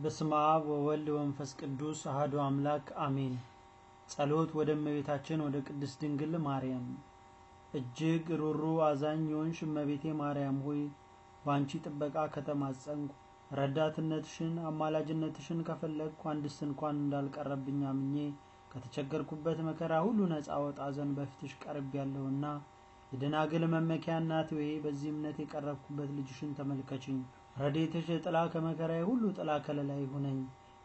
በስመ አብ ወወልድ ወመንፈስ ቅዱስ አሐዱ አምላክ አሜን። ጸሎት ወደ እመቤታችን ወደ ቅድስት ድንግል ማርያም። እጅግ ሩሩ አዛኝ የሆንሽ እመቤቴ ማርያም ሆይ ባንቺ ጥበቃ ከተማጸንኩ ረዳትነትሽን አማላጅነትሽን ከፈለግኩ አንድስ እንኳን እንዳልቀረብኝ አምኜ ከተቸገርኩበት መከራ ሁሉ ነፃ ወጣ ዘንድ በፊትሽ ቀርቤያለሁና የደናግል መመኪያ እናት ሆይ በዚህ እምነት የቀረብኩበት ልጅሽን ተመልከቺኝ። ረድኤትሽ ጥላ ከመከራዬ ሁሉ ጥላ ከለላ ይሁነኝ።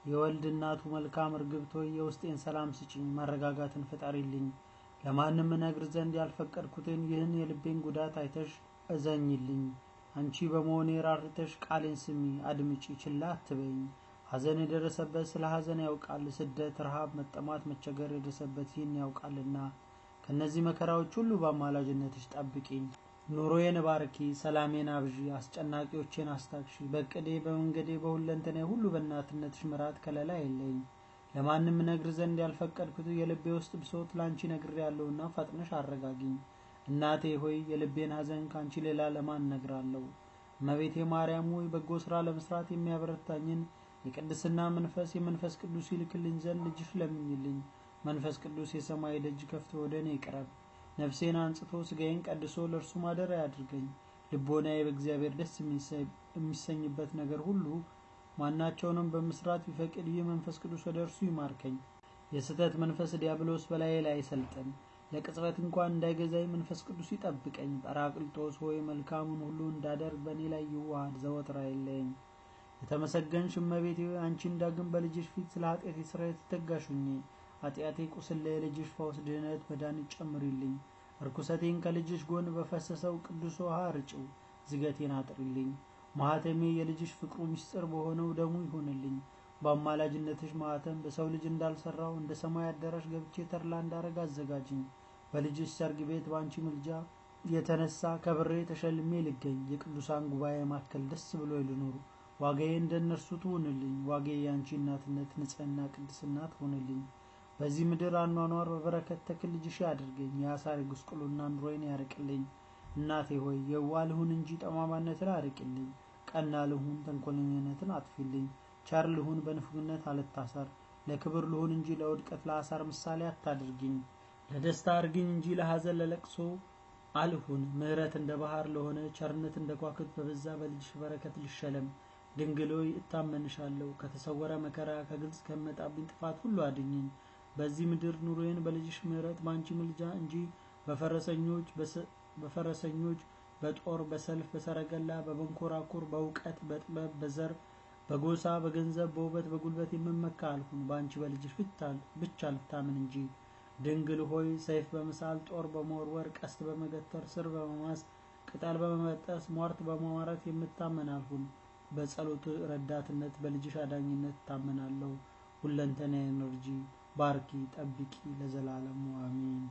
የወልድ እናቱ መልካም ርግብት ሆይ የውስጤን ሰላም ስጪኝ፣ መረጋጋትን ፍጠሪልኝ። ለማንም ነግር ዘንድ ያልፈቀድኩትን ይህን የልቤን ጉዳት አይተሽ እዘኝልኝ። አንቺ በመሆኔ ራርተሽ ቃሌን ስሚ አድምጪ፣ ችላ አትበይኝ። ሐዘን የደረሰበት ስለ ሐዘን ያውቃል፣ ስደት፣ ረሃብ፣ መጠማት፣ መቸገር የደረሰበት ይህን ያውቃልና ከነዚህ መከራዎች ሁሉ በአማላጅነትሽ ጠብቂኝ። ኑሮዬን ባርኪ፣ ሰላሜን አብዢ፣ አስጨናቂዎቼን አስታክሺ። በቅዴ በመንገዴ በሁለንተኔ ሁሉ በእናትነትሽ ምራት ከለላ የለኝ። ለማንም ነግር ዘንድ ያልፈቀድኩት የልቤ ውስጥ ብሶት ላንቺ ነግሬያለሁና ፈጥነሽ አረጋጊኝ። እናቴ ሆይ የልቤን ሐዘን ካንቺ ሌላ ለማን ነግራለሁ? እመቤቴ ማርያም ሆይ በጎ ስራ ለመስራት የሚያበረታኝን የቅድስና መንፈስ የመንፈስ ቅዱስ ይልክልኝ ዘንድ ልጅሽ ለምኝልኝ። መንፈስ ቅዱስ የሰማይ ደጅ ከፍቶ ወደ እኔ ይቅረብ። ነፍሴን አንጽቶ ስጋዬን ቀድሶ ለእርሱ ማደሪያ ያድርገኝ። ልቦናዬ በእግዚአብሔር ደስ የሚሰኝበት ነገር ሁሉ ማናቸውንም በመስራት ቢፈቅድ ይህ መንፈስ ቅዱስ ወደ እርሱ ይማርከኝ። የስተት መንፈስ ዲያብሎስ በላዬ ላይ አይሰልጥን። ለቅጽበት እንኳን እንዳይገዛኝ መንፈስ ቅዱስ ይጠብቀኝ። ጰራቅሊጦስ ሆይ መልካሙን ሁሉ እንዳደርግ በእኔ ላይ ይዋሃድ፣ ዘወትር አይለየኝ። የተመሰገንሽ እመቤቴ ሆይ አንቺን ዳግም በልጅሽ ፊት ስለ ኃጢአቴ ስርየት ተጋሹኝ። ኃጢአቴ ቁስል ለልጅሽ ፈውስ ድህነት መድኃኒት ጨምሪልኝ። እርኩሰቴን ከልጅሽ ጎን በፈሰሰው ቅዱስ ውሃ ርጭው፣ ዝገቴን አጥሪልኝ። ማኅተሜ የልጅሽ ፍቅሩ ምስጢር በሆነው ደሙ ይሆንልኝ። በአማላጅነትሽ ማኅተም በሰው ልጅ እንዳልሰራው እንደ ሰማይ አዳራሽ ገብቼ ተድላ እንዳረግ አዘጋጅኝ። በልጅሽ ሰርግ ቤት ባንቺ ምልጃ የተነሳ ከብሬ ተሸልሜ ልገኝ። የቅዱሳን ጉባኤ ማከል ደስ ብሎ ልኑር። ዋጋዬ እንደነርሱ ትሁንልኝ። ዋጋዬ ያንቺ እናትነት ንጽሕና ቅድስና ትሁንልኝ። በዚህ ምድር አኗኗር በበረከት ተክል ልጅሽ ያድርገኝ። የአሳሪ ጉስቁልና ኑሮዬን ያርቅልኝ። እናቴ ሆይ የዋህ ልሁን እንጂ ጠማማነትን አርቅልኝ። ቀና ልሁን ተንኮለኝነትን አጥፊልኝ። ቸር ልሁን በንፉግነት አልታሰር። ለክብር ልሁን እንጂ ለውድቀት ለአሳር ምሳሌ አታድርጊኝ። ለደስታ አርግኝ እንጂ ለሐዘን ለለቅሶ አልሁን። ምሕረት እንደ ባህር ለሆነ ቸርነት እንደ ከዋክብት በበዛ በልጅሽ በረከት ልሸለም። ድንግል ሆይ እታመንሻለሁ። ከተሰወረ መከራ ከግልጽ ከመጣብኝ ጥፋት ሁሉ አድኝኝ። በዚህ ምድር ኑሮዬን በልጅሽ ምሕረት ባንቺ ምልጃ እንጂ በፈረሰኞች በጦር በሰልፍ በሰረገላ በመንኮራኩር በእውቀት በጥበብ በዘር በጎሳ በገንዘብ በውበት በጉልበት የምመካ አልሁን። ባንቺ በልጅሽ ብቻ ልታምን እንጂ። ድንግል ሆይ ሰይፍ በመሳል ጦር በመወርወር ቀስት በመገተር ስር በመማስ ቅጠል በመበጠስ ሟርት በመዋረት የምታመን አልሁን። በጸሎት ረዳትነት በልጅሽ አዳኝነት ታመናለሁ። ሁለንተናዬን እርጂ፣ ባርኪ፣ ጠብቂ ለዘላለሙ አሜን።